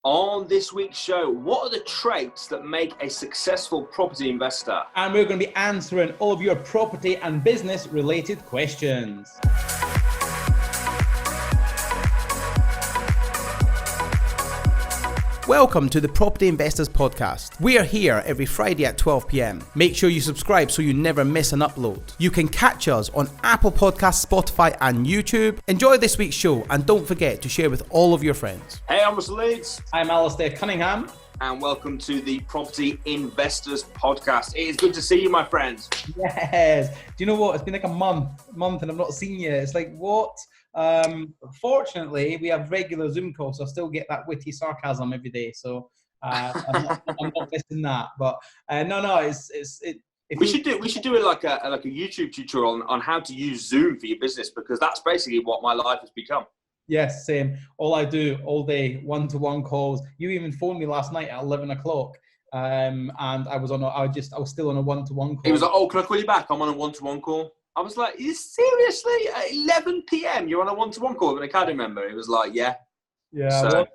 On this week's show, what are the traits that make a successful property investor? And we're going to be answering all of your property and business related questions. Welcome to the Property Investors Podcast. We are here every Friday at 12 p.m. Make sure you subscribe so you never miss an upload. You can catch us on Apple Podcasts, Spotify and YouTube. Enjoy this week's show and don't forget to share with all of your friends. Hey, I'm Russell Leeds. I'm Alasdair Cunningham. And welcome to the Property Investors Podcast. It is good to see you, my friends. Yes. Do you know what? It's been like a month and I've not seen you. It's like, what? Fortunately, we have regular Zoom calls, so I still get that witty sarcasm every day. So I'm not missing that. But we should do it like a YouTube tutorial on how to use Zoom for your business, because that's basically what my life has become. Yes, same. All I do all day, one-to-one calls. You even phoned me last night at 11 o'clock, and I was still on a one-to-one call. He was like, "Oh, can I call you back? I'm on a one-to-one call." I was like, "You seriously? At 11 p.m. you're on a one-to-one call with an academy member?" He was like, "Yeah." Yeah. So,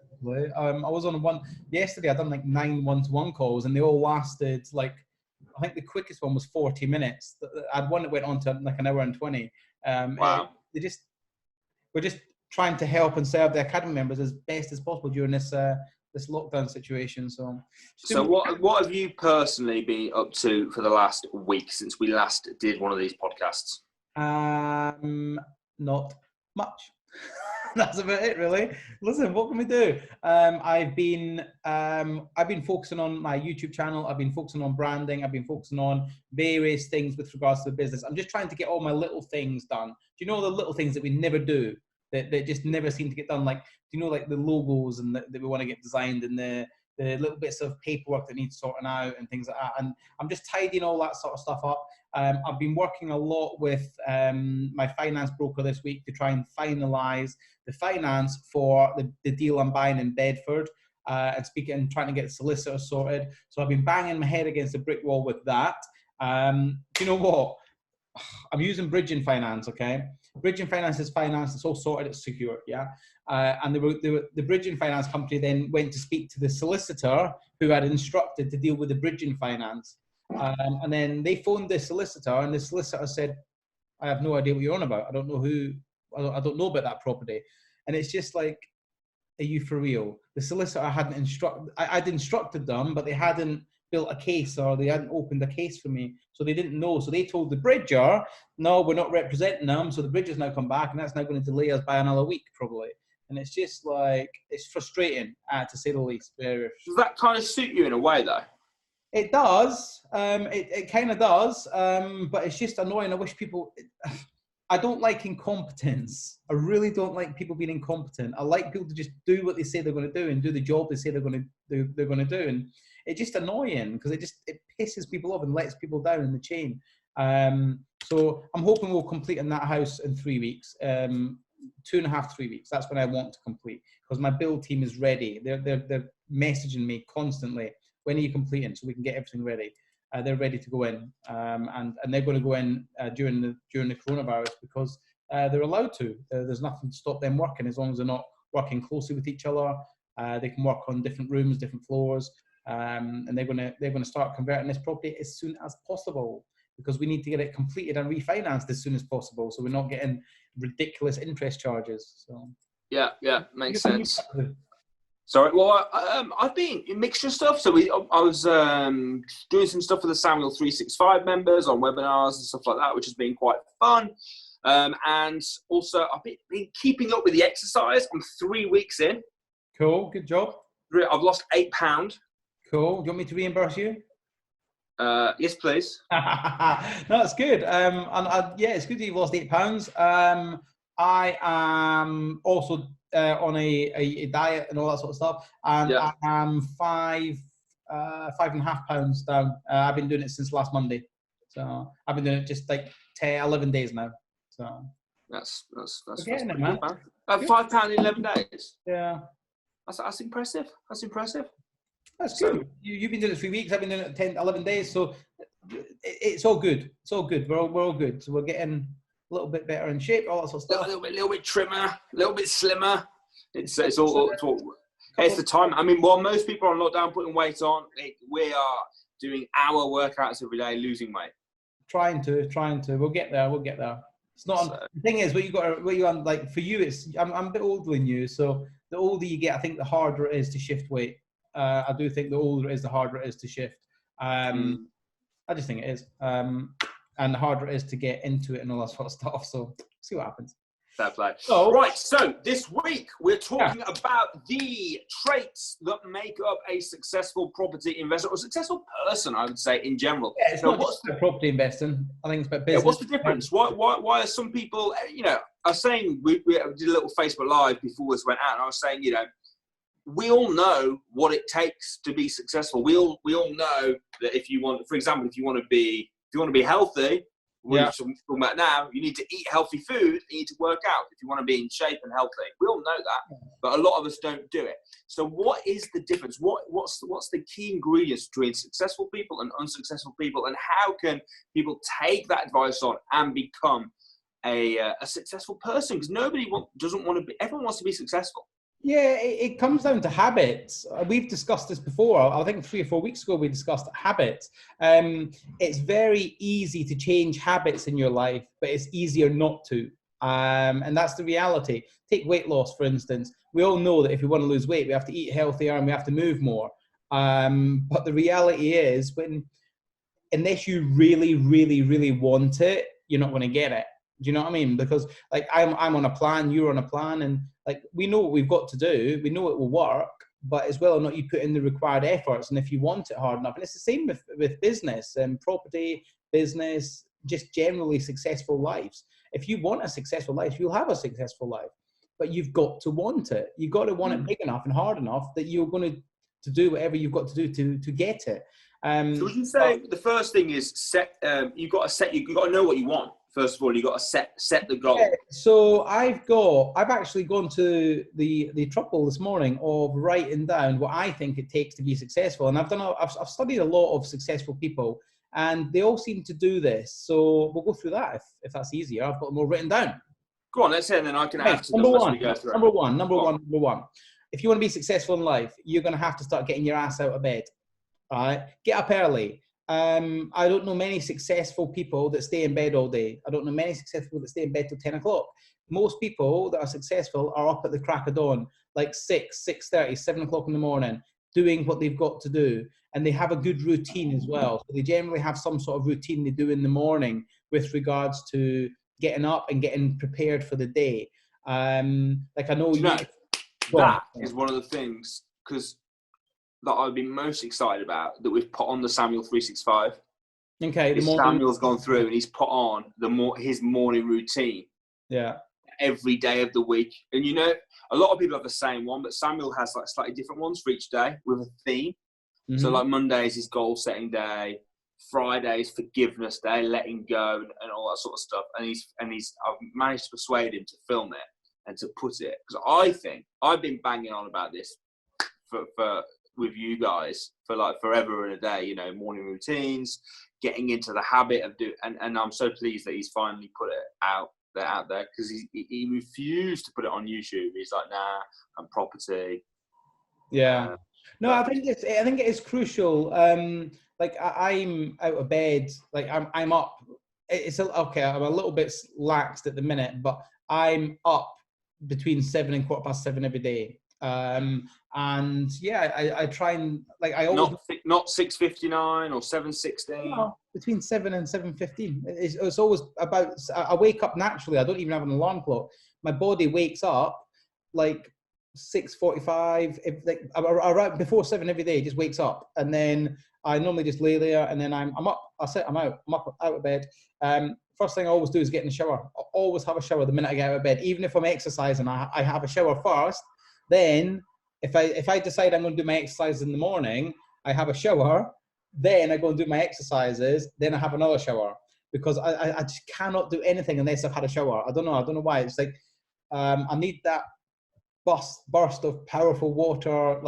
I was on one yesterday. I done like 9 one-to-one calls, and they all lasted like, I think the quickest one was 40 minutes. I had one that went on to like an hour and 20. Wow. We're just trying to help and serve the academy members as best as possible during this lockdown situation. So what have you personally been up to for the last week since we last did one of these podcasts? Not much. That's about it, really. Listen, what can we do? I've been focusing on my YouTube channel. I've been focusing on branding. I've been focusing on various things with regards to the business. I'm just trying to get all my little things done. Do you know the little things that we never do? That just never seem to get done, like, do you know, like the logos and that we want to get designed, and the little bits of paperwork that needs sorting out and things like that. And I'm just tidying all that sort of stuff up. I've been working a lot with my finance broker this week to try and finalise the finance for the deal I'm buying in Bedford, and trying to get the solicitor sorted. So I've been banging my head against a brick wall with that. Do you know what? I'm using bridging finance, okay? Bridging finance is finance. It's all sorted. It's secured, yeah? And the bridging finance company then went to speak to the solicitor who had instructed to deal with the bridging finance. And then they phoned the solicitor, and the solicitor said, "I have no idea what you're on about. I don't know about that property." And it's just like, are you for real? The solicitor I'd instructed them, but they hadn't built a case, or they hadn't opened a case for me, so they didn't know. So they told the bridger, "No, we're not representing them." So the bridger's now come back, and that's now going to delay us by another week probably. And it's just like, it's frustrating, to say the least. Does that kind of suit you in a way, though? It does. It kind of does. But it's just annoying. I wish people. I don't like incompetence. I really don't like people being incompetent. I like people to just do what they say they're going to do and do the job they say they're going to do. And it's just annoying because it pisses people off and lets people down in the chain. So I'm hoping we'll complete in that house in 3 weeks, 2.5, 3 weeks. That's when I want to complete, because my build team is ready. They're messaging me constantly. When are you completing, so we can get everything ready? They're ready to go in, and they're going to go in during the coronavirus, because they're allowed to. There's nothing to stop them working, as long as they're not working closely with each other. They can work on different rooms, different floors, and they're going to start converting this property as soon as possible, because we need to get it completed and refinanced as soon as possible, so we're not getting ridiculous interest charges. So yeah, makes sense. Sorry, well, I've been in mixture stuff. So I was doing some stuff for the Samuel 365 members on webinars and stuff like that, which has been quite fun. And also, I've been keeping up with the exercise. I'm 3 weeks in. Cool, good job. I've lost 8 pounds. Cool. Do you want me to reimburse you? Yes, please. No, it's good. It's good that you've lost 8 pounds. I am also on a diet and all that sort of stuff, and yeah. I am 5.5 pounds down. I've been doing it since last Monday, so I've been doing it just like 11 days now. So that's getting it, man. £5 in 11 days. Yeah, that's impressive. That's impressive. That's good. So, you've been doing it 3 weeks. I've been doing it 10, 11 days. So it's all good. It's all good. We're all good. So we're getting a little bit better in shape, all that sort of stuff. A little bit trimmer, a little bit slimmer. It's all It's the time. I mean, while most people are on lockdown putting weight on, we are doing our workouts every day, losing weight. Trying to. We'll get there. It's not. So, the thing is, like for you, it's. I'm a bit older than you, so the older you get, I think the harder it is to shift weight. I do think the older it is, the harder it is to shift. I just think it is, and the harder it is to get into it and all that sort of stuff. So see what happens. fair play. Right, so this week we're talking about the traits that make up a successful property investor or successful person, I would say, in general. Yeah, it's not just about property investing. I think it's about business. Yeah, what's the difference? Why are some people, I was saying, we did a little Facebook Live before this went out, and I was saying, we all know what it takes to be successful. We all know that if you want, for example, if you want to be healthy, we're talking about now, you need to eat healthy food, you need to work out if you want to be in shape and healthy. We all know that, but a lot of us don't do it. So what is the difference? What's the key ingredients between successful people and unsuccessful people, and how can people take that advice on and become a successful person? Because everyone wants to be successful. Yeah, it comes down to habits. We've discussed this before. I think 3 or 4 weeks ago we discussed habits. It's very easy to change habits in your life, but it's easier not to. And that's the reality. Take weight loss, for instance. We all know that if we want to lose weight, we have to eat healthier and we have to move more. But the reality is, unless you really, really, really want it, you're not going to get it. Do you know what I mean? Because like I'm on a plan, you're on a plan, and like we know what we've got to do, we know it will work, but it's whether or not you put in the required efforts and if you want it hard enough. And it's the same with business and property, business, just generally successful lives. If you want a successful life, you'll have a successful life, but you've got to want it. You've got to want it big enough and hard enough that you're going to do whatever you've got to do to get it. So would you say the first thing is you've got to know what you want. First of all, you got to set the goal. Yeah, so I've actually gone to the trouble this morning of writing down what I think it takes to be successful, and I've studied a lot of successful people, and they all seem to do this. So we'll go through that if that's easier. I've got them all written down. Go on, let's say, and then I can add to them as we go through. Number one. If you want to be successful in life, you're going to have to start getting your ass out of bed. All right, get up early. I don't know many successful people that stay in bed all day. I don't know many successful people that stay in bed till 10 o'clock. Most people that are successful are up at the crack of dawn, like 6:30, 7 o'clock in the morning, doing what they've got to do. And they have a good routine as well. So they generally have some sort of routine they do in the morning with regards to getting up and getting prepared for the day. Like I know that is one of the things, because that I've been most excited about that we've put on the Samuel 365. Okay, Samuel's gone through and he's put on his morning routine. Yeah. Every day of the week, and a lot of people have the same one, but Samuel has like slightly different ones for each day with a theme. Mm-hmm. So like Monday is his goal setting day, Friday is forgiveness day, letting go and all that sort of stuff. And I've managed to persuade him to film it and to put it, because I think I've been banging on about this for with you guys for like forever and a day, morning routines, getting into the habit of and I'm so pleased that he's finally put it out there, because he refused to put it on YouTube. He's like, nah, I'm property. Yeah. No, I think it is crucial. Like I'm out of bed, like I'm up. I'm a little bit laxed at the minute, but I'm up between 7 and 7:15 every day. And yeah, I try and I always not 6:59 or 7:16. No, between 7 and 7:15. It's always about. I wake up naturally. I don't even have an alarm clock. My body wakes up like 6:45. Around before 7 every day, it just wakes up, and then I normally just lay there, and then I'm up. I'm out of bed. First thing I always do is get in the shower. I always have a shower the minute I get out of bed, even if I'm exercising. I have a shower first. Then, if I decide I'm going to do my exercise in the morning, I have a shower. Then I go and do my exercises. Then I have another shower, because I just cannot do anything unless I've had a shower. I don't know why. It's like I need that burst of powerful water.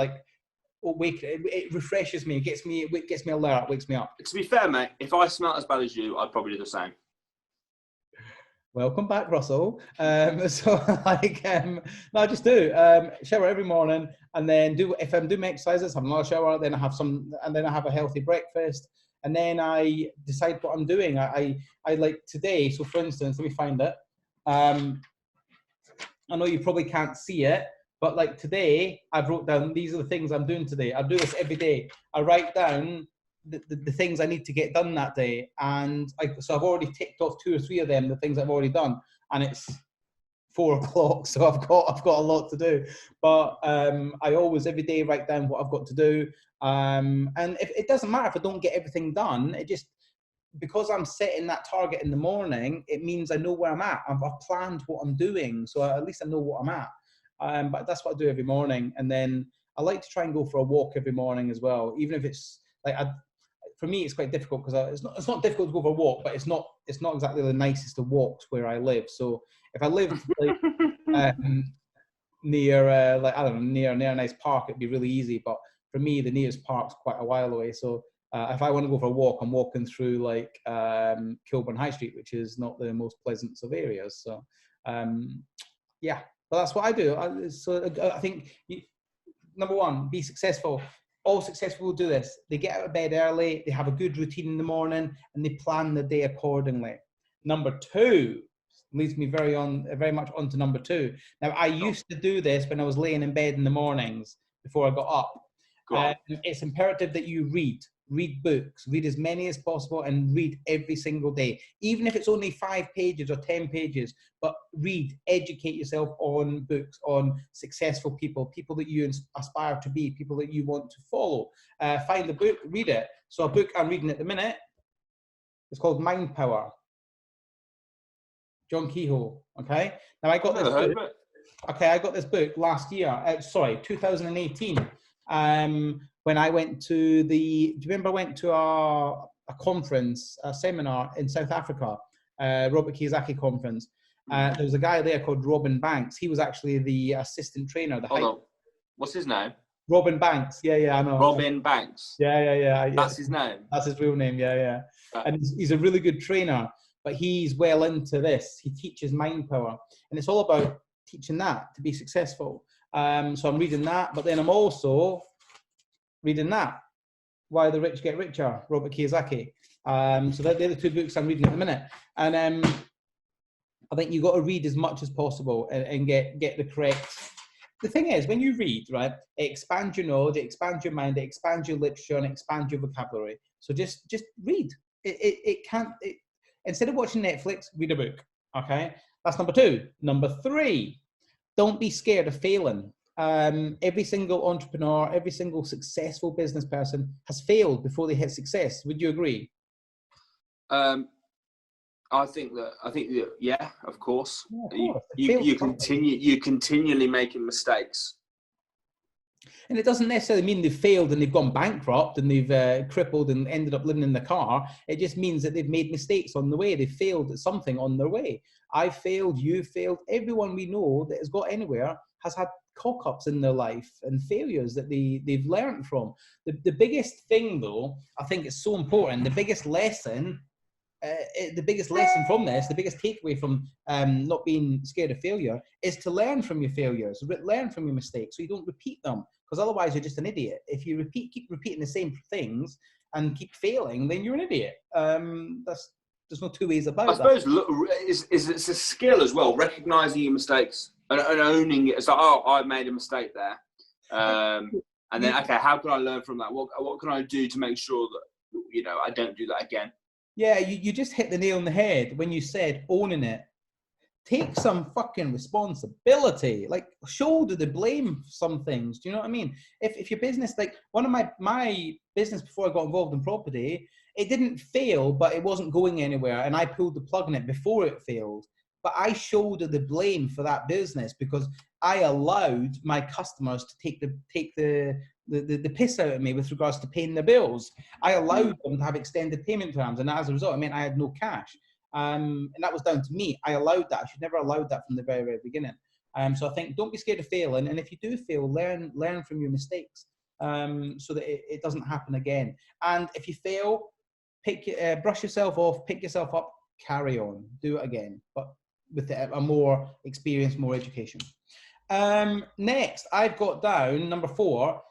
It refreshes me. It gets me alert. Wakes me up. To be fair, mate, if I smelled as bad as you, I'd probably do the same. Welcome back, Russell. So like, no, I just do shower every morning, and then if I'm doing exercises, have another shower, then I have some, and then I have a healthy breakfast, and then I decide what I'm doing. I like today. So for instance, let me find it. I know you probably can't see it, but like today, I've wrote down, these are the things I'm doing today. I do this every day. I write down the things I need to get done that day. And so I've already ticked off 2 or 3 of them, the things I've already done. And it's 4 o'clock, so I've got a lot to do. But I always, every day, write down what I've got to do. And if it doesn't matter if I don't get everything done, it just, because I'm setting that target in the morning, it means I know where I'm at. I've planned what I'm doing, so at least I know what I'm at. But that's what I do every morning. And then I like to try and go for a walk every morning as well, even if it's like, for me, it's quite difficult because it's not difficult to go for a walk, but it's not exactly the nicest of walks where I live. So if I lived like near like, I don't know, near a nice park, it'd be really easy. But for me, the nearest park's quite a while away. So if I want to go for a walk, I'm walking through like Kilburn High Street, which is not the most pleasant of areas. So yeah, but that's what I do. So I think number one, be successful. All successful will do this. They get out of bed early, they have a good routine in the morning, and they plan the day accordingly. Number 2 leads me very much on to number 2. Now, I used to do this when I was laying in bed in the mornings before I got up. It's imperative that you read books, read as many as possible, and read every single day, even if it's only 5 pages or 10 pages. But read, educate yourself on books, on successful people that you aspire to be, people that you want to follow. Find the book, read it. So a book I'm reading at the minute, it's called Mind Power, John Kehoe. Okay, now I got this book. Okay, I got this book last year. 2018. When I went to do you remember I went to a conference, a seminar in South Africa, Robert Kiyosaki conference. There was a guy there called Robin Banks. He was actually the assistant trainer. Hold on. What's his name? Robin Banks. Yeah, I know. Robin Banks. Yeah. That's his name. That's his real name. Yeah. And he's a really good trainer, but he's well into this. He teaches mind power, and it's all about teaching that to be successful. So I'm reading that, but then I'm also reading that, Why the Rich Get Richer, Robert Kiyosaki. So they're the 2 books I'm reading at the minute. And I think you've got to read as much as possible and get the correct. The thing is, when you read, right, it expands your knowledge, it expands your mind, it expands your literature, and it expands your vocabulary. So just read. Instead of watching Netflix, read a book. Okay, that's number 2. Number 3, don't be scared of failing. Every single entrepreneur, every single successful business person has failed before they hit success. Would you agree? I think that yeah, of course. Yeah, of course. You continually making mistakes. And it doesn't necessarily mean they've failed and they've gone bankrupt and they've crippled and ended up living in the car. It just means that they've made mistakes on the way. They've failed at something on their way. I failed, you failed. Everyone we know that has got anywhere has had cock-ups in their life and failures that they've learned from. The biggest thing, though, I think it's so important, the biggest lesson from this, the biggest takeaway from not being scared of failure is to learn from your failures, learn from your mistakes so you don't repeat them, because otherwise you're just an idiot. If you keep repeating the same things and keep failing, then you're an idiot. There's no 2 ways about that. I suppose it's a skill as well, recognizing your mistakes and owning it. It's like, oh, I made a mistake there. And then, okay, how can I learn from that? What can I do to make sure that, I don't do that again? Yeah, you just hit the nail on the head when you said owning it. Take some fucking responsibility. Like, shoulder the blame for some things. Do you know what I mean? If your business, like one of my business before I got involved in property, it didn't fail, but it wasn't going anywhere. And I pulled the plug on it before it failed. But I shoulder the blame for that business because I allowed my customers to take the piss out of me with regards to paying their bills. I allowed them to have extended payment terms, and as a result, it meant I had no cash. And that was down to me. I allowed that. I should never allowed that from the very, very beginning. So I think don't be scared of failing, and if you do fail, learn from your mistakes, so that it doesn't happen again. And if you fail, brush yourself off, pick yourself up, carry on, do it again. But with a more experience, more education. Next, I've got down number 4.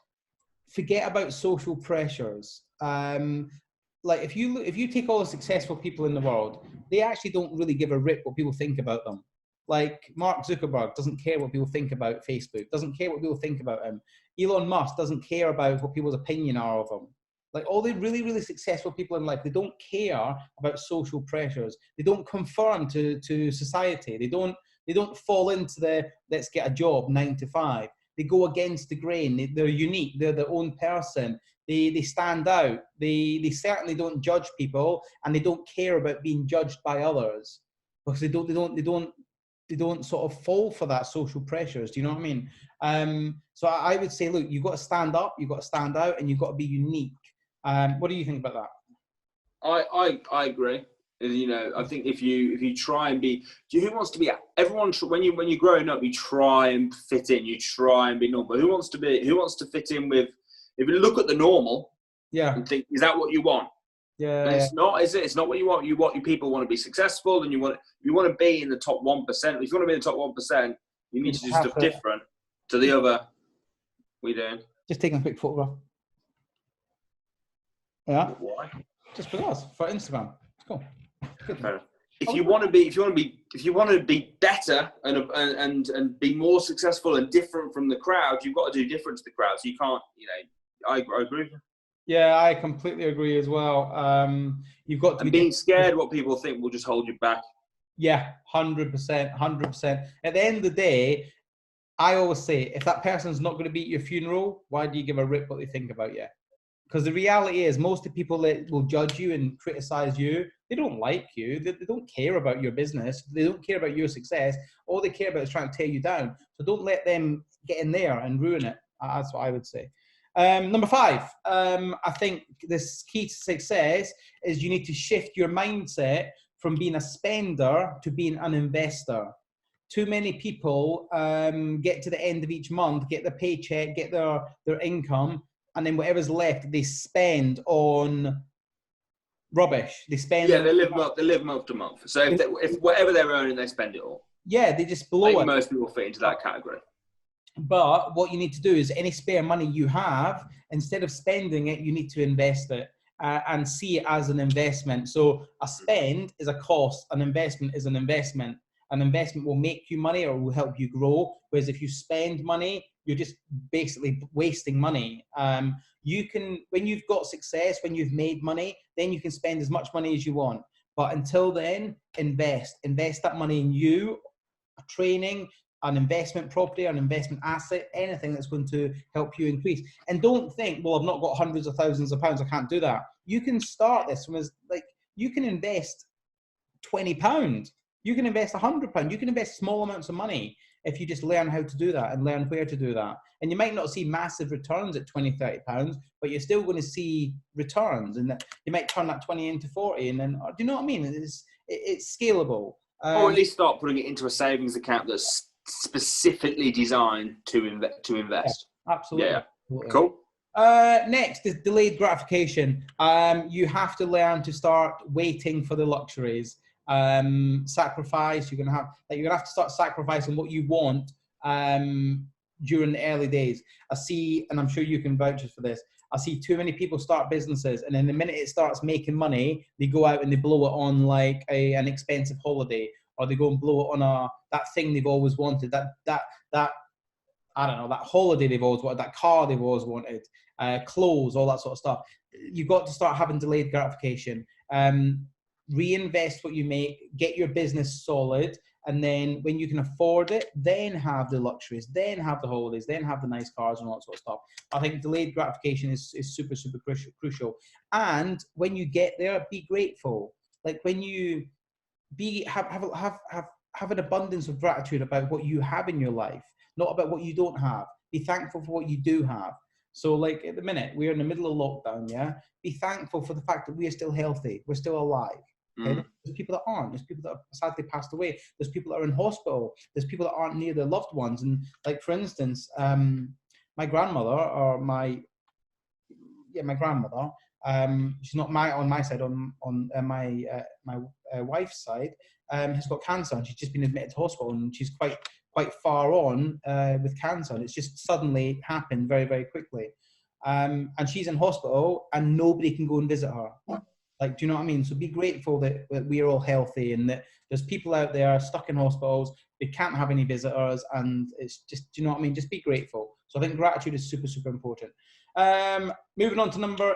Forget about social pressures. Like if you take all the successful people in the world, they actually don't really give a rip what people think about them. Like Mark Zuckerberg doesn't care what people think about Facebook, doesn't care what people think about him. Elon Musk doesn't care about what people's opinion are of him. Like all the really, really successful people in life, they don't care about social pressures. They don't conform to society. They don't fall into the let's get a job 9 to 5. They go against the grain. They're unique. They're their own person. They stand out. They certainly don't judge people, and they don't care about being judged by others because they don't sort of fall for that social pressures. Do you know what I mean? So I would say, look, you've got to stand up, you've got to stand out, and you've got to be unique. What do you think about that? I agree. You know, I think if you try and be, who wants to be? Everyone, when you're growing up, you try and fit in. You try and be normal. Who wants to fit in with? If you look at the normal, and think, is that what you want? Yeah, and it's not, is it? It's not what you want. Your people want to be successful, and you want to be in the top 1%. If you want to be in the top 1%, you need to do stuff different to the other. We doing? Just taking a quick photograph. Yeah. Why? Just because for Instagram. It's cool. If you want to be better and be more successful and different from the crowd, you've got to do different to the crowd. So you can't, I agree. Yeah, I completely agree as well. You've got to be being scared what people think will just hold you back. Yeah, 100%. At the end of the day, I always say, if that person's not going to be at your funeral, why do you give a rip what they think about you? Because the reality is, most of the people that will judge you and criticize you, they don't like you. They don't care about your business. They don't care about your success. All they care about is trying to tear you down. So don't let them get in there and ruin it. That's what I would say. Number 5, I think this key to success is you need to shift your mindset from being a spender to being an investor. Too many people get to the end of each month, get their paycheck, get their income, and then whatever's left, they spend on rubbish. They spend. Yeah, they live month to month. So if whatever they're earning, they spend it all. Yeah, they just blow it. Most people fit into that category. But what you need to do is any spare money you have, instead of spending it, you need to invest it and see it as an investment. So a spend is a cost. An investment is an investment. An investment will make you money or will help you grow. Whereas if you spend money, you're just basically wasting money. You can, when you've got success, when you've made money, then you can spend as much money as you want. But until then, invest that money in you, a training, an investment property, an investment asset, anything that's going to help you increase. And don't think, well, I've not got hundreds of thousands of pounds, I can't do that. You can start this from you can invest £20. You can invest £100. You can invest small amounts of money if you just learn how to do that and learn where to do that. And you might not see massive returns at £20, £30, but you're still going to see returns, and you might turn that 20 into 40. And then, do you know what I mean? It's scalable. Or at least start putting it into a savings account that's specifically designed to invest. Yeah, absolutely. Yeah. Cool. Next is delayed gratification. You have to learn to start waiting for the luxuries. Sacrifice. You're gonna have to start sacrificing what you want during the early days. I see, and I'm sure you can vouch for this, I see too many people start businesses, and then the minute it starts making money, they go out and they blow it on like an expensive holiday, or they go and blow it on that thing they've always wanted, that I don't know, that holiday they've always wanted, that car they've always wanted, clothes, all that sort of stuff. You've got to start having delayed gratification. Reinvest what you make, get your business solid, and then when you can afford it, then have the luxuries, then have the holidays, then have the nice cars and all that sort of stuff. I think delayed gratification is super, super crucial. And when you get there, be grateful. Like when you have an abundance of gratitude about what you have in your life, not about what you don't have. Be thankful for what you do have. So like at the minute, we're in the middle of lockdown, yeah? Be thankful for the fact that we are still healthy. We're still alive. Okay? There's people that aren't. There's people that have sadly passed away. There's people that are in hospital. There's people that aren't near their loved ones. And like, for instance, my grandmother, or my grandmother, she's not on my side, on my wife's side has got cancer, and she's just been admitted to hospital, and she's quite far on with cancer, and it's just suddenly happened very, very quickly. And she's in hospital, and nobody can go and visit her. Like, do you know what I mean? So be grateful that we're all healthy, and that there's people out there stuck in hospitals. They can't have any visitors, and it's just, do you know what I mean? Just be grateful. So I think gratitude is super, super important. Moving on to number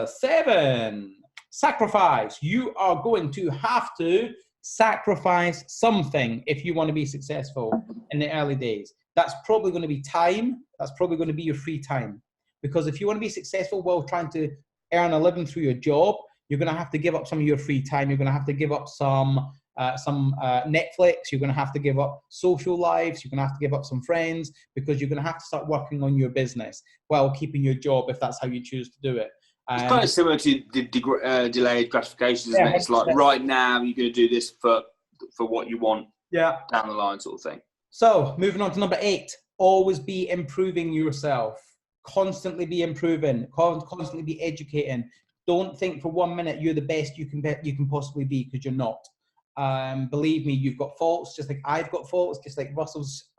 7, sacrifice. You are going to have to sacrifice something if you want to be successful in the early days. That's probably going to be time. That's probably going to be your free time. Because if you want to be successful while trying to earn a living through your job, you're going to have to give up some of your free time. You're going to have to give up some Netflix. You're going to have to give up social lives. You're going to have to give up some friends, because you're going to have to start working on your business while keeping your job, if that's how you choose to do it. It's kind of similar to the delayed gratification, isn't it? It's like, right now you're going to do this for what you want down the line, sort of thing. So moving on to number 8, always be improving yourself. Constantly be improving, constantly be educating. Don't think for 1 minute you're the best you can possibly be, because you're not. Believe me, you've got faults, just like I've got faults, just like Russell's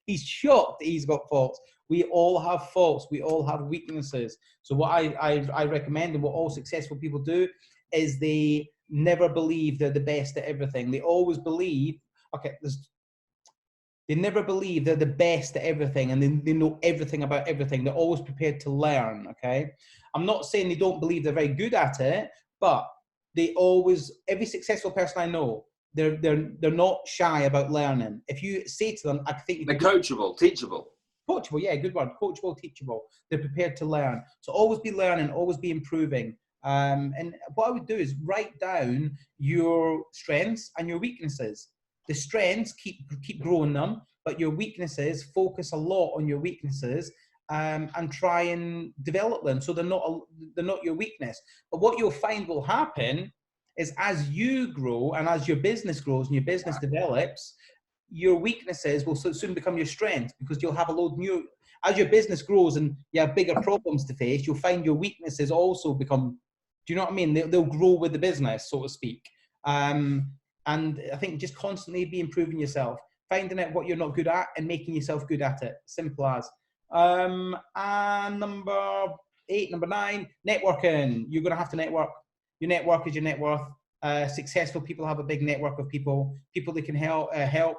he's shocked that he's got faults. We all have faults. We all have weaknesses. So what I recommend, and what all successful people do, is they never believe they're the best at everything. They always believe, they never believe they're the best at everything, and they know everything about everything. They're always prepared to learn, okay? I'm not saying they don't believe they're very good at it, but every successful person I know, they're not shy about learning. If you say to them, I think they're coachable, teachable. Coachable, yeah, good word. Coachable, teachable. They're prepared to learn. So always be learning, always be improving. And what I would do is write down your strengths and your weaknesses. The strengths, keep growing them, but your weaknesses, focus a lot on your weaknesses, and try and develop them so they're not your weakness. But what you'll find will happen is, as you grow and as your business grows and your business develops, your weaknesses will soon become your strength, because you'll have a load new. As your business grows and you have bigger problems to face, you'll find your weaknesses also become, do you know what I mean? They'll grow with the business, so to speak. And I think just constantly be improving yourself, finding out what you're not good at and making yourself good at it. Simple as. And number 9, networking. You're going to have to network. Your network is your net worth. Successful people have a big network of people they can help,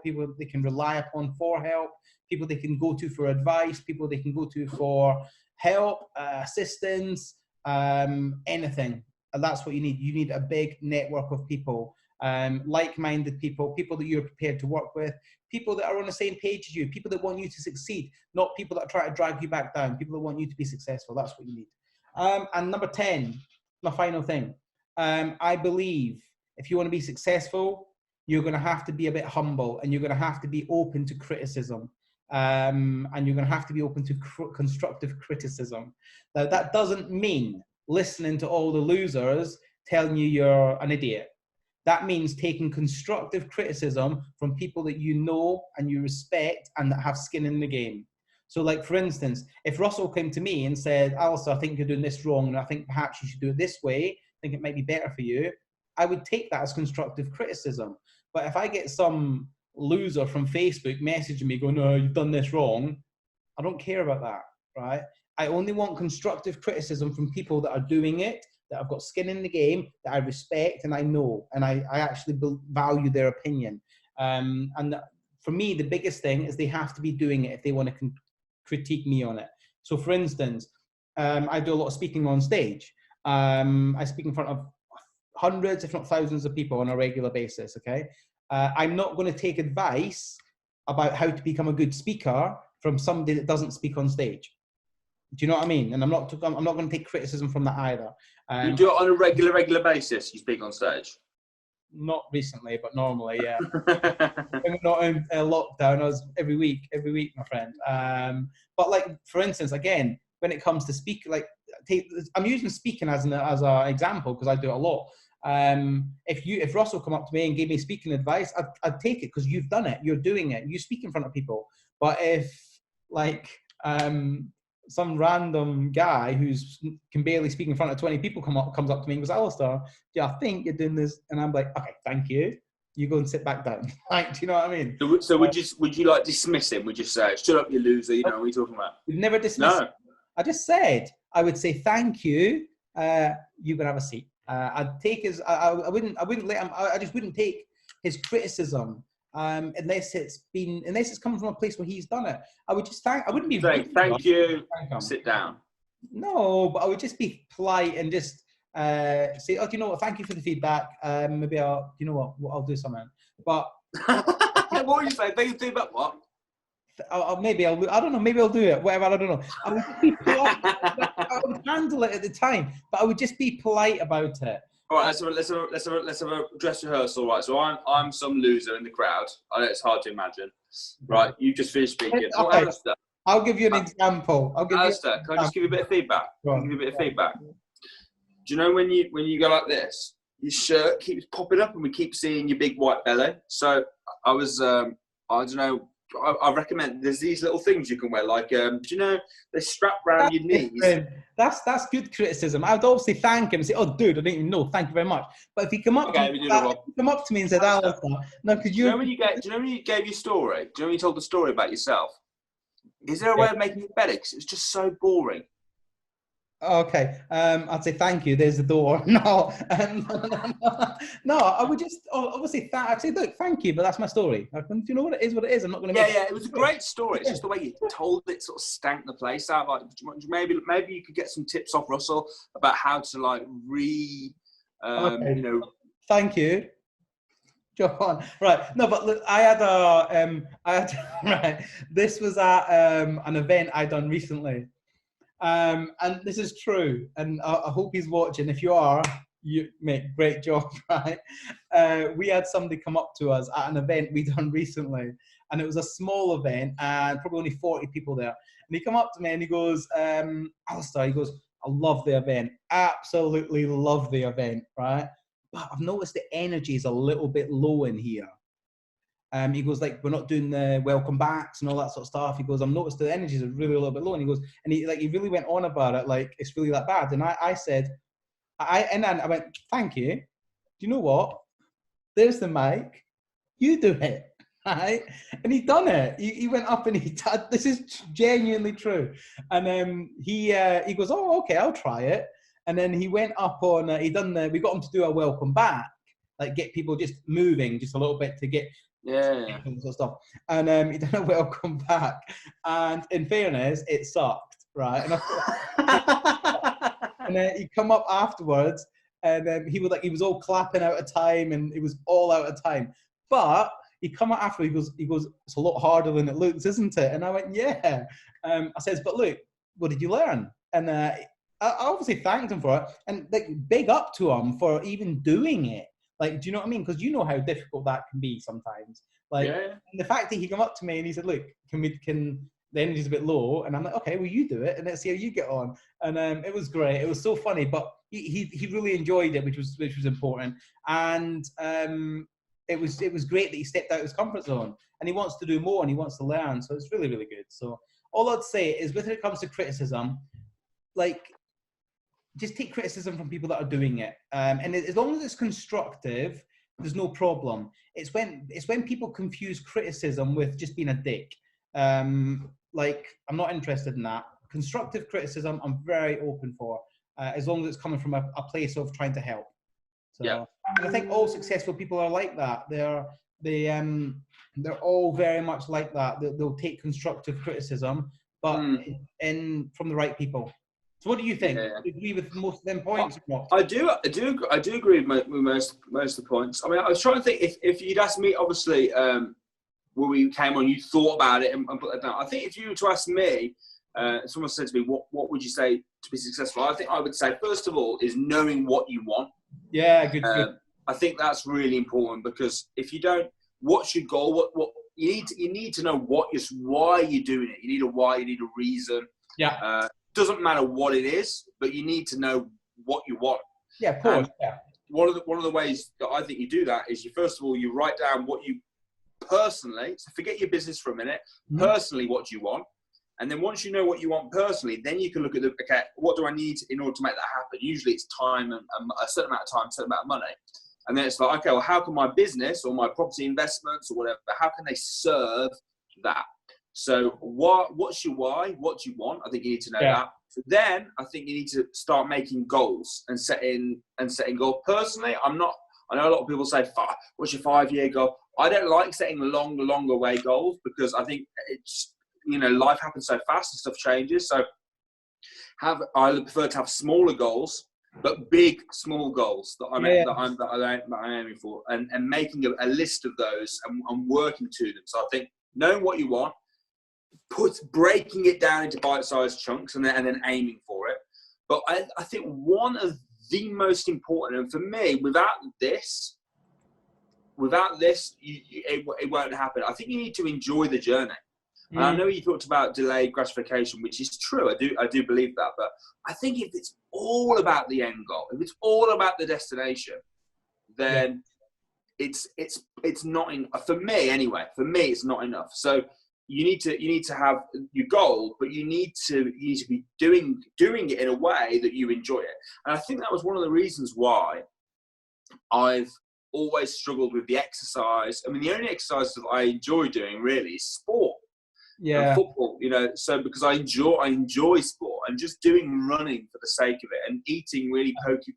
people they can rely upon for help, people they can go to for advice, people they can go to for help, assistance, anything. And that's what you need. You need a big network of people, like-minded people that you're prepared to work with, people that are on the same page as you, people that want you to succeed, not people that try to drag you back down, people that want you to be successful. That's what you need. And number 10, my final thing. I believe if you want to be successful, you're going to have to be a bit humble, and you're going to have to be open to criticism. And you're going to have to be open to constructive criticism. Now, that doesn't mean listening to all the losers telling you you're an idiot. That means taking constructive criticism from people that you know and you respect and that have skin in the game. So, like, for instance, if Russell came to me and said, Alasdair, I think you're doing this wrong, and I think perhaps you should do it this way, I think it might be better for you, I would take that as constructive criticism. But if I get some loser from Facebook messaging me going, no, you've done this wrong, I don't care about that, right? I only want constructive criticism from people that are doing it, that have got skin in the game, that I respect and I know, and I actually value their opinion. And for me, the biggest thing is they have to be doing it if they want to critique me on it. So, for instance, I do a lot of speaking on stage. I speak in front of hundreds, if not thousands of people on a regular basis, okay? I'm not going to take advice about how to become a good speaker from somebody that doesn't speak on stage. Do you know what I mean? And I'm not going to take criticism from that either. You do it on a regular basis, you speak on stage? Not recently, but normally, yeah. Not in lockdown, I was every week, my friend. But like, for instance, again, when it comes to speak, like, I'm using speaking as an example because I do it a lot. If Russell come up to me and gave me speaking advice, I'd take it because you've done it, you're doing it, you speak in front of people. But if, like, some random guy who's can barely speak in front of 20 people comes up to me and goes, Alasdair, yeah, I think you're doing this. And I'm like, okay, thank you. You go and sit back down. Like, do you know what I mean? So would you like dismiss him? Would you say, shut up, you loser? You know what are you talking about? We've never dismissed. No. I just said I would say thank you. You can have a seat. I'd take his. I wouldn't let him. I just wouldn't take his criticism unless it's coming from a place where he's done it. I would just I wouldn't be say thank you. Sit down. No, but I would just be polite and just say, oh, do you know what? Thank you for the feedback. Maybe I'll do something. But what would you say? Thank you for feedback. What? Maybe I don't know. Maybe I'll do it. Whatever. I don't know. I would just be polite. I would handle it at the time, but I would just be polite about it. All right. Let's have a dress rehearsal. Right. So I'm some loser in the crowd. I know it's hard to imagine. Right. You just finished speaking. Okay. I'll give you an example. Alasdair, can I just give you a bit of feedback? Do you know when you go like this, your shirt keeps popping up and we keep seeing your big white belly? So I was I don't know. I recommend there's these little things you can wear, like do you know they strap around your knees? That's good criticism. I would obviously thank him and say, "Oh, dude, I didn't even know. Thank you very much." But if he come up to me and said, "Alasdair," no, because you know when you gave your story? Do you know when you told the story about yourself? Is there a way of making it better? Because it's just so boring. Okay, I'd say thank you. There's the door. No, no. I would just obviously I'd say, look, thank you, but that's my story. Do you know what it is? What it is. I'm not going to. Yeah. It was a great story. It's just the way you told it sort of stank the place out. Like maybe you could get some tips off Russell about how to like Thank you. John. Right. No, but look, right. This was at an event I done recently. And this is true, and I hope he's watching. If you are, you make great job, right? We had somebody come up to us at an event we done recently, and it was a small event, and probably only 40 people there. And he come up to me and he goes, Alasdair, he goes, I love the event, absolutely love the event, right? But I've noticed the energy is a little bit low in here. He goes, like, we're not doing the welcome backs and all that sort of stuff. He goes, I've noticed the energy is really a little bit low. And he goes, and he really went on about it, like it's really that bad. And I said, and then I went, thank you. Do you know what? There's the mic. You do it, right? And he done it. He went up and this is genuinely true. And he goes, oh, okay, I'll try it. And then he went up on, we got him to do a welcome back, like get people just moving just a little bit to get. Yeah. Stuff. And he done a welcome back. And in fairness, it sucked, right? And then he come up afterwards, and he was all clapping out of time, and it was all out of time. But he come up after, he goes, it's a lot harder than it looks, isn't it? And I went, yeah. I says, but look, what did you learn? And I obviously thanked him for it, and like big up to him for even doing it. Like, do you know what I mean? Because you know how difficult that can be sometimes. Like, and the fact that he came up to me and he said, look, the energy's a bit low. And I'm like, okay, well, you do it and let's see how you get on. And it was great. It was so funny, but he really enjoyed it, which was important. And it was great that he stepped out of his comfort zone, and he wants to do more and he wants to learn. So it's really, really good. So all I'd say is, when it comes to criticism, like, just take criticism from people that are doing it, and as long as it's constructive, there's no problem. It's when people confuse criticism with just being a dick. Like, I'm not interested in that. Constructive criticism, I'm very open for, as long as it's coming from a place of trying to help. So, yeah. And I think all successful people are like that. They're all very much like that. They'll take constructive criticism, but from the right people. So what do you think? Yeah. Do you agree with most of them points or not? I do agree with most of the points. I mean, I was trying to think if you'd asked me, obviously, when we came on, you thought about it and put that down. I think if you were to ask me, someone said to me, what would you say to be successful? I think I would say, first of all, is knowing what you want. Yeah, good. I think that's really important, because if you don't, what's your goal? What you need to know why you're doing it. You need a why. You need a reason. Yeah. Doesn't matter what it is, but you need to know what you want. Yeah, of course. Yeah. One of the ways that I think you do that is first of all, you write down what you personally, so forget your business for a minute, personally what you want, And then once you know what you want personally, then you can look at okay, what do I need in order to make that happen? Usually it's time and a certain amount of time, a certain amount of money. And then it's like, okay, well, how can my business or my property investments or whatever, how can they serve that? So what's your why? What do you want? I think you need to know that. So then I think you need to start making goals and setting goals. Personally, I know a lot of people say, what's your 5-year goal? I don't like setting long away goals because I think it's, life happens so fast and stuff changes. So I prefer to have smaller goals, but big, small goals that I'm aiming for, and making a list of those and working to them. So I think knowing what you want, breaking it down into bite-sized chunks, and then aiming for it. But I think one of the most important, and for me, without this, it won't happen. I think you need to enjoy the journey. And I know you talked about delayed gratification, which is true. I do believe that. But I think if it's all about the end goal, if it's all about the destination, then it's not for me anyway. For me, it's not enough. So you need to have your goal, but you need to be doing it in a way that you enjoy it. And I think that was one of the reasons why I've always struggled with the exercise. I mean, the only exercise that I enjoy doing really is sport. And football, so because I enjoy sport and just doing running for the sake of it and eating really pokey.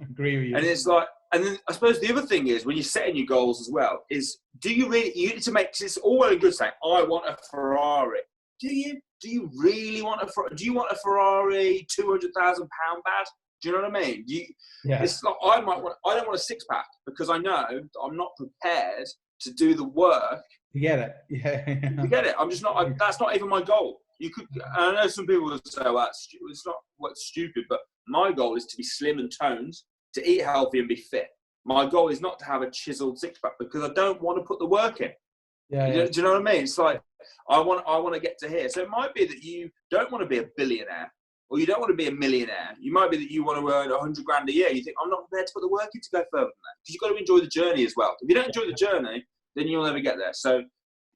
Agree with you. And it's like, and then I suppose the other thing is when you're setting your goals as well is, you need to make, it's all well and good saying, I want a Ferrari. Do you really want do you want a Ferrari 200,000 pound bad? Do you know what I mean? It's like, I don't want a six pack because I know that I'm not prepared to do the work. You get it. Yeah. You get it. I'm just not. That's not even my goal. You could. I know some people would say, "Well, it's not what's stupid," but my goal is to be slim and toned, to eat healthy and be fit. My goal is not to have a chiseled six pack because I don't want to put the work in. Do you know what I mean? It's like I want to get to here. So it might be that you don't want to be a billionaire, or you don't want to be a millionaire. You might be that you want to earn 100 grand a year. You think, I'm not prepared to put the work in to go further than that, because you've got to enjoy the journey as well. If you don't enjoy the journey, then you'll never get there. So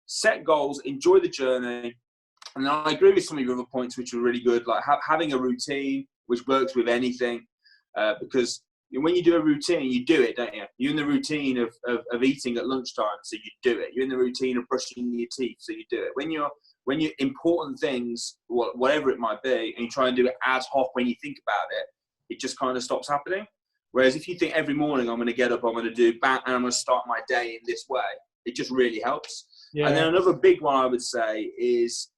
set goals, enjoy the journey. And I agree with some of your other points, which are really good, like having a routine, which works with anything. Because when you do a routine, you do it, don't you? You're in the routine of eating at lunchtime, so you do it. You're in the routine of brushing your teeth, so you do it. When you're important things, whatever it might be, and you try and do it ad hoc when you think about it, it just kind of stops happening. Whereas if you think every morning I'm going to get up, I'm going to do bang, and I'm going to start my day in this way, it just really helps. Yeah. And then another big one I would say is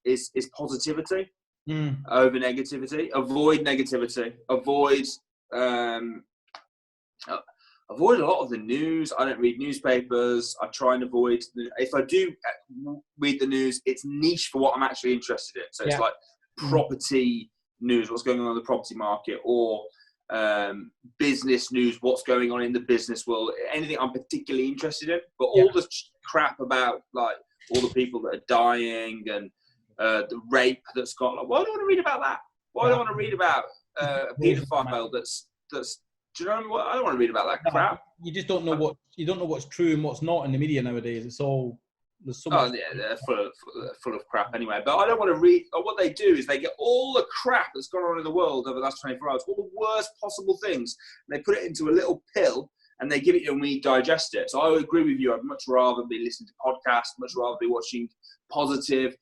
positivity over negativity. Avoid negativity. Avoid a lot of the news. I don't read newspapers. I try and avoid. If I do read the news, it's niche for what I'm actually interested in. So it's like property news, what's going on in the property market, or business news, what's going on in the business world, anything I'm particularly interested in. But all the crap about like all the people that are dying and the rape that's got, like, why do I want to read about that? Why do I want to read about a paedophile that's do you know what? I don't want to read about that crap. You just don't know what's true and what's not in the media nowadays. It's all there's so much. They're full of crap anyway. But I don't want to read. What they do is they get all the crap that's gone on in the world over the last 24 hours, all the worst possible things, and they put it into a little pill and they give it to you and we digest it. So I agree with you. I'd much rather be listening to podcasts, much rather be watching positive,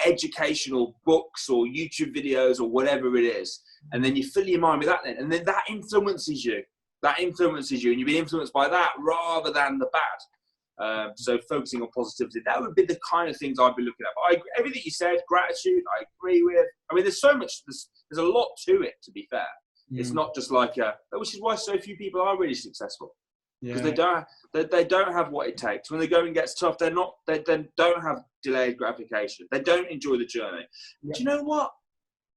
educational books or YouTube videos or whatever it is. And then you fill your mind with that then. And then that influences you. And you've been influenced by that rather than the bad. So focusing on positivity, that would be the kind of things I'd be looking at. But everything you said, gratitude, I agree with. I mean, there's so much, there's a lot to it, to be fair. It's not just like which is why so few people are really successful. Because they don't have what it takes. When the going gets tough, they don't have delayed gratification. They don't enjoy the journey. Do you know what?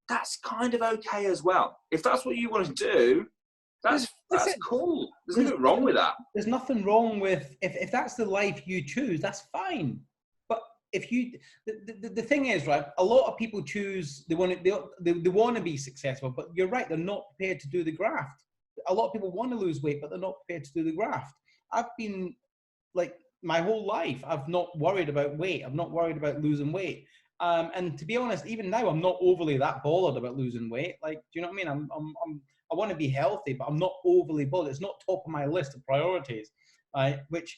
That's kind of okay as well. If that's what you want to do, that's cool. There's nothing wrong with that. There's nothing wrong with if that's the life you choose, that's fine. But if you, the thing is, right, a lot of people choose, they want to be successful, but you're right, they're not prepared to do the graft. A lot of people want to lose weight, but they're not prepared to do the graft. I've been like my whole life, I've not worried about weight. I've not worried about losing weight. And to be honest, even now, I'm not overly that bothered about losing weight. Like, do you know what I mean? I want to be healthy, but I'm not overly bothered. It's not top of my list of priorities, right? But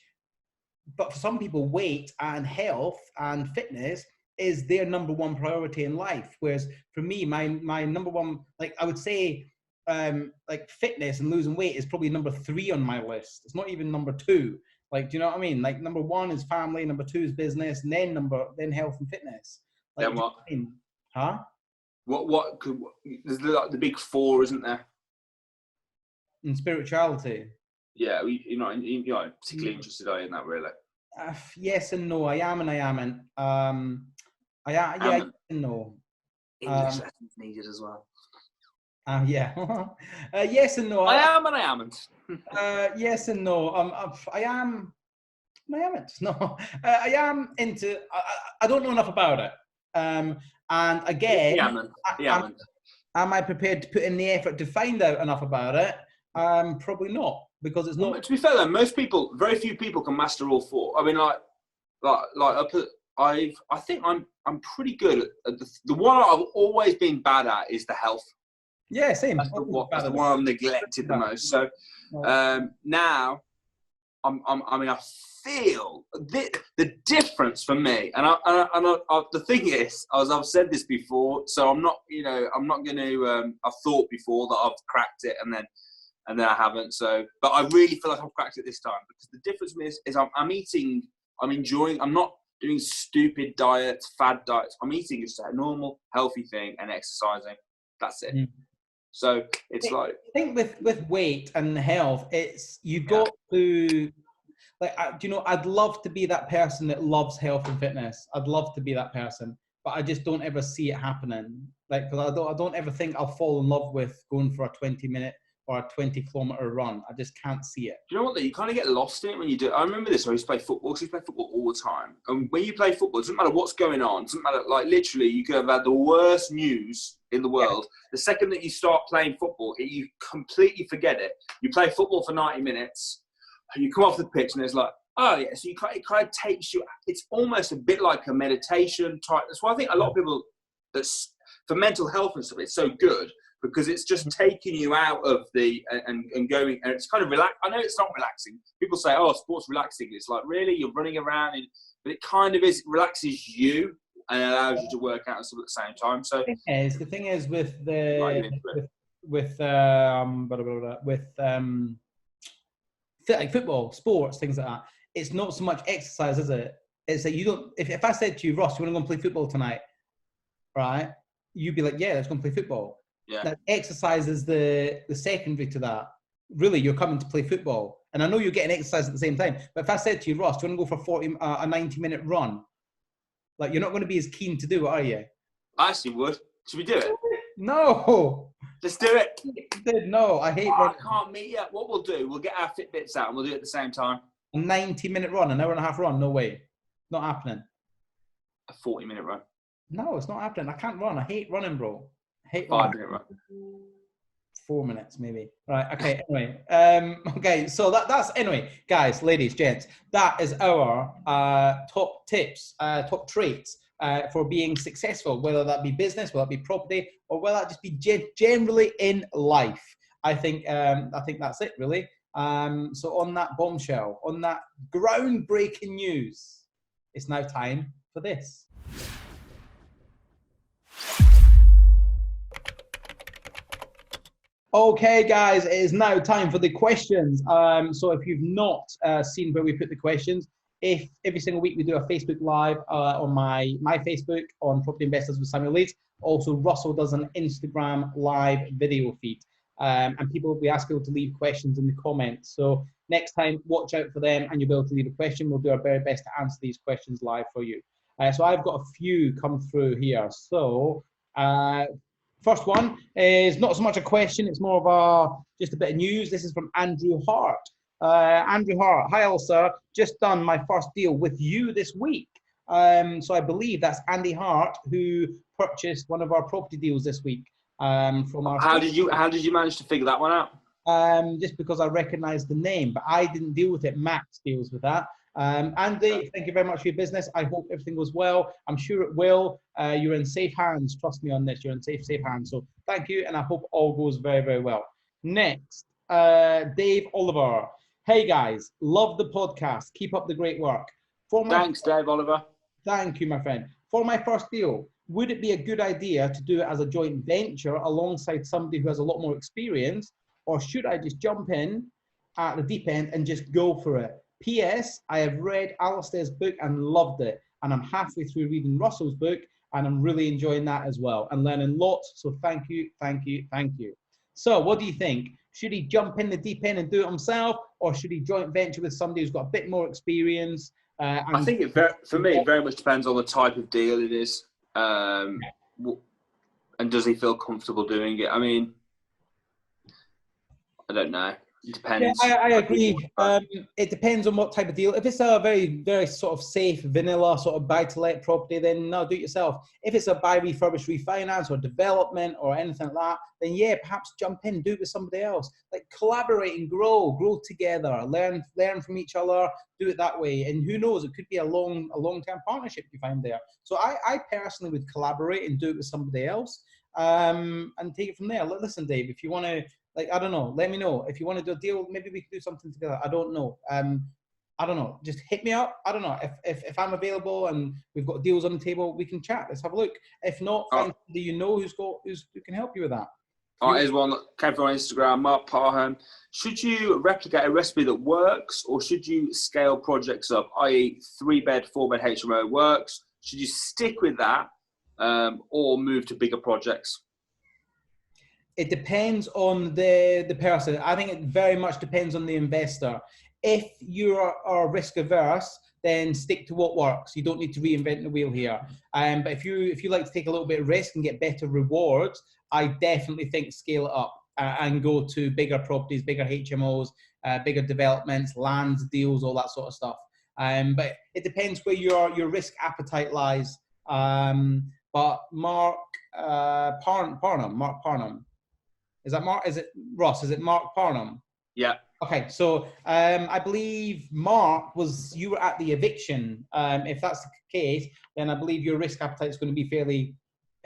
for some people, weight and health and fitness is their number one priority in life. Whereas for me, my number one, like I would say, like fitness and losing weight is probably number 3 on my list. It's not even number 2. Like, do you know what I mean? Like number 1 is family, number 2 is business, and then health and fitness. Like, Then what? I mean? Huh? What could, there's like the big 4, isn't there? And spirituality. Yeah, you're not particularly interested in that, really. Yes and no. I am and I amn't. Yes and no. English lessons needed as well. Yeah. Yes and no. I am and I amn't. Yes and no. I am. I amn't. No. I am into. I don't know enough about it. And again, am I prepared to put in the effort to find out enough about it? Probably not, because it's not. To be fair, though, very few people can master all 4. I mean, I think I'm pretty good at the one I've always been bad at is the health. Yeah, same. That's the one I've neglected the most. So now, I feel the difference for me, and the thing is, as I've said this before, so I'm not going to. I've thought before that I've cracked it, and then I haven't. So, but I really feel like I've cracked it this time, because the difference is I'm eating. I'm enjoying. I'm not doing stupid diets, fad diets. I'm eating just a normal, healthy thing and exercising. That's it. Mm. So it's I think with weight and health, it's you've got to. Like, I'd love to be that person that loves health and fitness. I'd love to be that person, but I just don't ever see it happening. Like, because I don't ever think I'll fall in love with going for a 20-minute or a 20-kilometer run. I just can't see it. Do you know what, though? You kind of get lost in it when you do it. I remember this when I used to play football. I used to play football all the time. And when you play football, it doesn't matter what's going on. It doesn't matter, like, literally, you could have had the worst news in the world. Yeah. The second that you start playing football, you completely forget it. You play football for 90 minutes, and you come off the pitch, and it's like, oh, yeah. So it kind of takes you, it's almost a bit like a meditation type. That's why I think a lot of people, for mental health and stuff, it's so good, because it's just taking you out of and going, and it's kind of relax. I know it's not relaxing. People say, oh, sport's relaxing. It's like, really? You're running around, but it kind of is. It relaxes you and allows you to work out and stuff at the same time. So the thing is with like football, sports, things like that, it's not so much exercise, is it? It's that you don't. If I said to you, Ross, you want to go and play football tonight, right? You'd be like, yeah, let's go and play football. Yeah. That exercise is the secondary to that. Really, you're coming to play football, and I know you're getting exercise at the same time. But if I said to you, Ross, do you want to go for a 90-minute run? Like, you're not going to be as keen to do it, are you? I actually would. Should we do it? No. Let's do it. No, I hate running. I can't meet you. What we'll do, we'll get our Fitbits out and we'll do it at the same time. A 90-minute run, an hour and a half run? No way. Not happening. A 40-minute run? No, it's not happening. I can't run. I hate running, bro. I hate 5-minute run. 4 minutes, maybe. Right. Okay. Anyway. Okay. So that's anyway, guys, ladies, gents. That is our top tips, top traits for being successful. Whether that be business, whether that be property, or whether that just be generally in life. I think that's it, really. So on that bombshell, on that groundbreaking news, it's now time for this. Okay, guys, it is now time for the questions. So if you've not seen where we put the questions, if every single week we do a Facebook Live on my Facebook on Property Investors with Samuel Leeds. Also, Russell does an Instagram live video feed. And we ask people to leave questions in the comments. So next time, watch out for them and you'll be able to leave a question. We'll do our very best to answer these questions live for you. So I've got a few come through here. So first one is not so much a question, it's more of just a bit of news. This is from Andrew Hart. Andrew Hart, hi Alasdair, just done my first deal with you this week. So I believe that's Andy Hart who purchased one of our property deals this week. From our how did you manage to figure that one out? Just because I recognized the name, but I didn't deal with it. Max deals with that. And Dave, thank you very much for your business. I hope everything goes well. I'm sure it will. You're in safe hands. Trust me on this. You're in safe hands. So thank you, and I hope all goes very, very well. Next, Dave Oliver. Hey guys, love the podcast. Keep up the great work. Thanks, Dave Oliver. Thank you, my friend. For my first deal, would it be a good idea to do it as a joint venture alongside somebody who has a lot more experience, or should I just jump in at the deep end and just go for it? P.S. I have read Alasdair's book and loved it, and I'm halfway through reading Russell's book, and I'm really enjoying that as well and learning lots. So thank you. So what do you think? Should he jump in the deep end and do it himself, or should he joint venture with somebody who's got a bit more experience? I think it very much depends on the type of deal it is, and does he feel comfortable doing it? I mean, I don't know. It depends. Yeah, I agree. It depends on what type of deal. If it's a very, very sort of safe, vanilla sort of buy-to-let property, then no, do it yourself. If it's a buy, refurbish, refinance, or development, or anything like that, then yeah, perhaps jump in, do it with somebody else. Like collaborate and grow together, learn from each other, do it that way. And who knows, it could be a long-term partnership you find there. So I personally would collaborate and do it with somebody else, and take it from there. Listen, Dave, if you want to. Like, I don't know. Let me know. If you want to do a deal, maybe we can do something together. I don't know. I don't know. Just hit me up. I don't know. If I'm available and we've got deals on the table, we can chat. Let's have a look. If not, find somebody you know who can help you with that. Here's one that came from on Instagram, Mark Parham. Should you replicate a recipe that works, or should you scale projects up, i.e. 3-bed, 4-bed HMO works? Should you stick with that, or move to bigger projects? It depends on the person. I think it very much depends on the investor. If you are risk averse, then stick to what works. You don't need to reinvent the wheel here. But if you like to take a little bit of risk and get better rewards, I definitely think scale it up and go to bigger properties, bigger HMOs, bigger developments, land deals, all that sort of stuff. But it depends where your risk appetite lies. But Mark Parnham. Is that Mark? Is it Ross? Is it Mark Parnham? Yeah. Okay, so I believe Mark you were at the eviction. If that's the case, then I believe your risk appetite is going to be fairly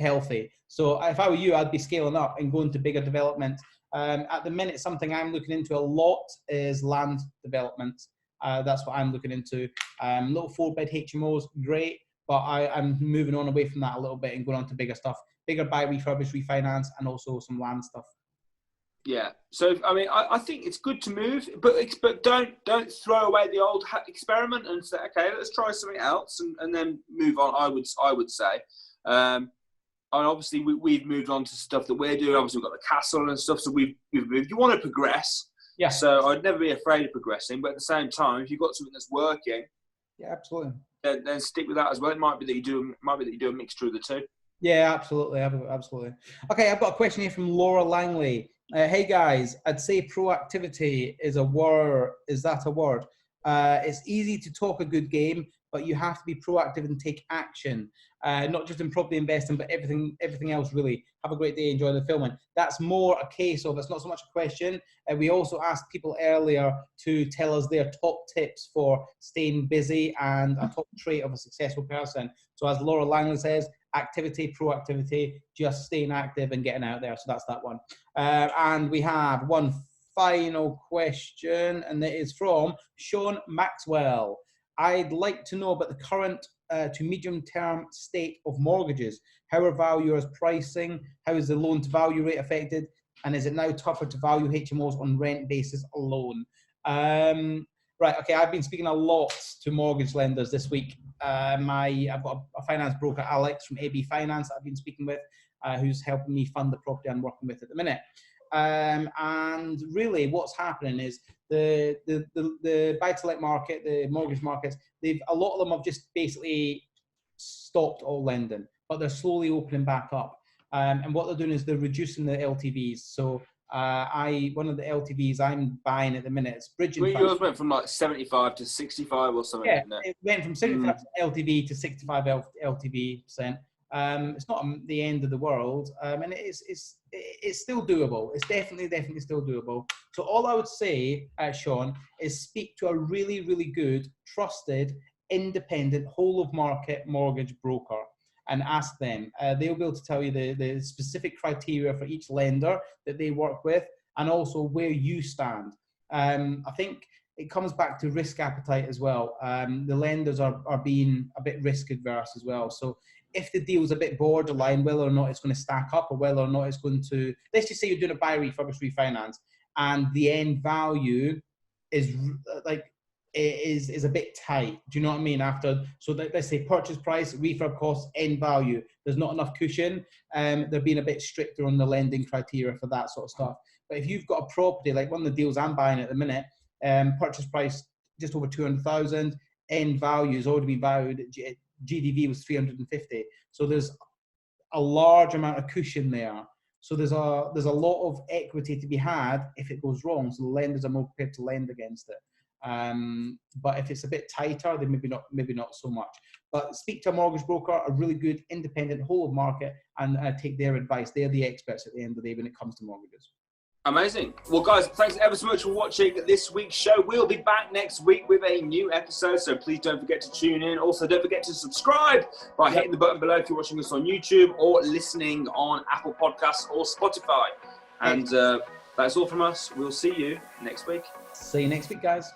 healthy. So if I were you, I'd be scaling up and going to bigger development. At the minute, something I'm looking into a lot is land development. That's what I'm looking into. Little 4-bed HMOs, great, but I'm moving on away from that a little bit and going on to bigger stuff. Bigger buy, refurbish, refinance, and also some land stuff. Yeah. So I mean, I think it's good to move, but don't throw away the old experiment and say, okay, let's try something else and then move on. I would say, and obviously we've moved on to stuff that we're doing. Obviously we've got the castle and stuff, so we've moved. You want to progress, yeah. So I'd never be afraid of progressing, but at the same time, if you've got something that's working, yeah, absolutely, then stick with that as well. It might be that you do a mixture of the two. Yeah, absolutely. Okay, I've got a question here from Laura Langley. Hey guys, I'd say proactivity is a word. Is that a word? It's easy to talk a good game, but you have to be proactive and take action. Not just in property investing, but everything else really. Have a great day, enjoy the filming. That's more a case of, it's not so much a question. We also asked people earlier to tell us their top tips for staying busy and a top trait of a successful person. So as Laura Langley says, activity, proactivity, just staying active and getting out there. So that's that one. And we have one final question, and it is from Sean Maxwell. I'd like to know about the current to medium-term state of mortgages. How are valuers pricing? How is the loan-to-value rate affected? And is it now tougher to value HMOs on rent basis alone? Right, okay, I've been speaking a lot to mortgage lenders this week. I've got a finance broker, Alex, from AB Finance, that I've been speaking with, who's helping me fund the property I'm working with at the minute. And really what's happening is the buy-to-let market, the mortgage markets, a lot of them have just basically stopped all lending, but they're slowly opening back up. And what they're doing is they're reducing the LTVs. So one of the LTVs I'm buying at the minute, it's bridging. Well, yours went from like 75 to 65 or something. Yeah, didn't it? It went from 75 LTV to 65 LTV %. It's not the end of the world, and it's still doable. It's definitely still doable. So all I would say, Sean, is speak to a really, really good, trusted, independent, whole of market mortgage broker and ask them. They'll be able to tell you the specific criteria for each lender that they work with, and also where you stand. I think it comes back to risk appetite as well. The lenders are being a bit risk adverse as well. So if the deal's a bit borderline, whether or not it's going to stack up, or whether or not it's going to, let's just say you're doing a buy, refurbish, refinance, and the end value is like, is a bit tight. Do you know what I mean? So let's say purchase price, refurb costs, end value, there's not enough cushion. They're being a bit stricter on the lending criteria for that sort of stuff. But if you've got a property, like one of the deals I'm buying at the minute, purchase price just over 200,000, end value has already been valued. GDV was 350. So there's a large amount of cushion there. So there's a lot of equity to be had if it goes wrong. So the lenders are more prepared to lend against it. But if it's a bit tighter, then maybe not so much. But speak to a mortgage broker, a really good independent whole of market, and take their advice. They're the experts at the end of the day when it comes to mortgages. Amazing. Well, guys, thanks ever so much for watching this week's show. We'll be back next week with a new episode, so please don't forget to tune in. Also, don't forget to subscribe by hitting the button below if you're watching us on YouTube or listening on Apple Podcasts or Spotify. And that's all from us. We'll see you next week. See you next week, guys.